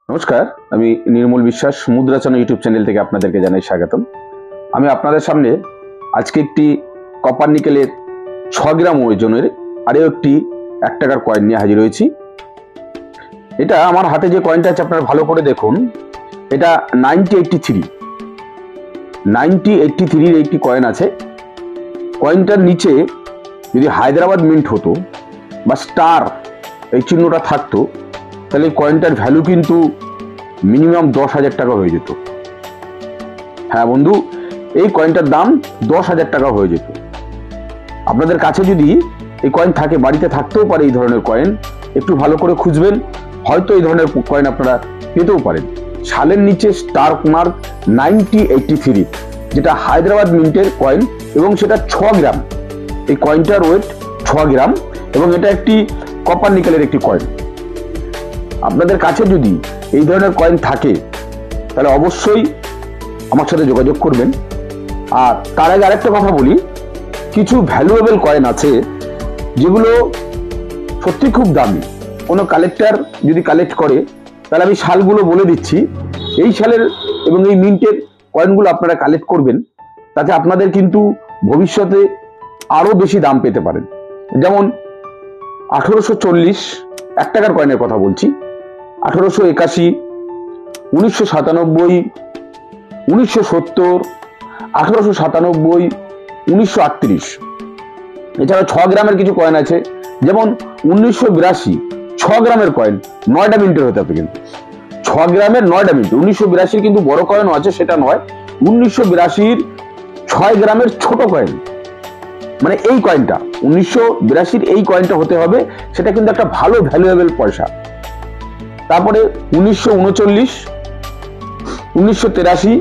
নমস্কার, আমি নির্মল বিশ্বাস মুদ্রাচনা ইউটিউব চ্যানেল থেকে আপনাদেরকে জানাই স্বাগতম। আমি আপনাদের সামনে আজকে একটি কপার নিকেলের 6 গ্রাম ওজনের আরও একটি 1 টাকার কয়েন নিয়ে হাজির হয়েছি। এটা আমার হাতে যে কয়েনটা আছে আপনারা ভালো করে দেখুন, এটা 1983 একটি কয়েন আছে। কয়েনটার নিচে যদি হায়দ্রাবাদ মিন্ট হতো বা স্টার এই চিহ্নটা থাকতো, তাহলে এই কয়েনটার ভ্যালু কিন্তু মিনিমাম 10,000 টাকা হয়ে যেত। হ্যাঁ বন্ধু, এই কয়েনটার দাম 10,000 টাকা হয়ে যেত। আপনাদের কাছে যদি এই কয়েন থাকে, বাড়িতে থাকতেও পারে এই ধরনের কয়েন, একটু ভালো করে খুঁজবেন, হয়তো এই ধরনের কয়েন আপনারা পেতেও পারেন। সালের নিচে স্টার মার্ক 1983, যেটা হায়দ্রাবাদ মিন্টের কয়েন এবং সেটা 6 গ্রাম। এই কয়েনটার ওয়েট 6 গ্রাম এবং এটা একটি কপার নিকেলের একটি কয়েন। আপনাদের কাছে যদি এই ধরনের কয়েন থাকে তাহলে অবশ্যই আমার সাথে যোগাযোগ করবেন। আর তার আগে আরেকটা কথা বলি, কিছু ভ্যালুয়েবল কয়েন আছে যেগুলো সত্যি খুব দামি। কোনো কালেক্টর যদি কালেক্ট করে তাহলে আমি সালগুলো বলে দিচ্ছি, এই সালের এবং এই মিন্টের কয়েনগুলো আপনারা কালেক্ট করবেন, তাতে আপনাদের কিন্তু ভবিষ্যতে আরো বেশি দাম পেতে পারেন। যেমন 1840 1 টাকার কয়েনের কথা বলছি, 1881, 1997, 1970, 1897, 1938। এছাড়া 6 গ্রামের কিছু কয়েন আছে, যেমন 1982 6 গ্রামের কয়েন 9টা মিনিটের হতে হবে, কিন্তু 6 গ্রামের 9টা মিনিট। 1982 কিন্তু বড় কয়েনও আছে, সেটা নয়। 1982 6 গ্রামের ছোট কয়েন, মানে এই কয়েনটা 1982 এই কয়েনটা হতে হবে, সেটা কিন্তু একটা ভালো ভ্যালুয়েবল পয়সা। তারপরে 1939, 1983,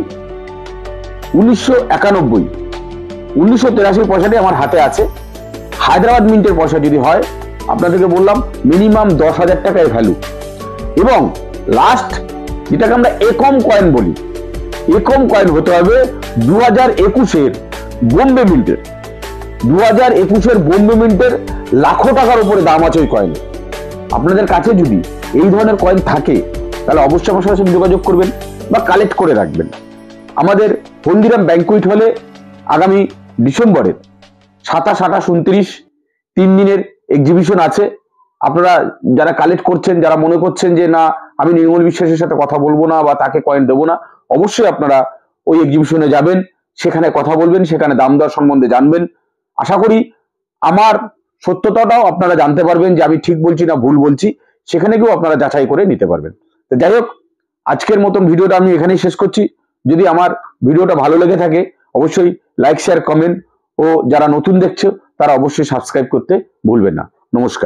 1991। 1983 পয়সাটি আমার হাতে আছে। হায়দ্রাবাদ মিন্টের পয়সা যদি হয়, আপনাদেরকে বললাম মিনিমাম 10,000 টাকায় ভ্যালু। এবং লাস্ট যেটাকে আমরা একম কয়েন বলি, একম কয়েন হতে হবে 2021 বোম্বে মিন্টের। 2021 বোম্বে মিন্টের লাখো টাকার উপরে দাম আছে ওই কয়েন। আপনাদের কাছে যদি এই ধরনের কয়েন থাকে তাহলে অবশ্যই আমার সাথে যোগাযোগ করবেন বা কালেক্ট করে রাখবেন। আমাদের হলদিরাম ব্যাংকুয়েট হলে আগামী ডিসেম্বরের 27, 28, 29 3 দিনের এক্সিবিশন আছে। আপনারা যারা কালেক্ট করছেন, যারা মনে করছেন যে না আমি নির্মল বিশ্বাসের সাথে কথা বলবো না বা তাকে কয়েন দেবো না, অবশ্যই আপনারা ওই এক্সিবিশনে যাবেন, সেখানে কথা বলবেন, সেখানে দাম দর সম্বন্ধে জানবেন। আশা করি আমার সত্যতাটাও আপনারা জানতে পারবেন যে আমি ঠিক বলছি না ভুল বলছি, সেখানে গিয়েও আপনারা যাচাই করে নিতে পারবেন। তো যাই হোক, আজকের মতন ভিডিওটা আমি এখানেই শেষ করছি। যদি আমার ভিডিওটা ভালো লেগে থাকে অবশ্যই লাইক, শেয়ার, কমেন্ট ও যারা নতুন দেখছো তারা অবশ্যই সাবস্ক্রাইব করতে ভুলবেন না। নমস্কার।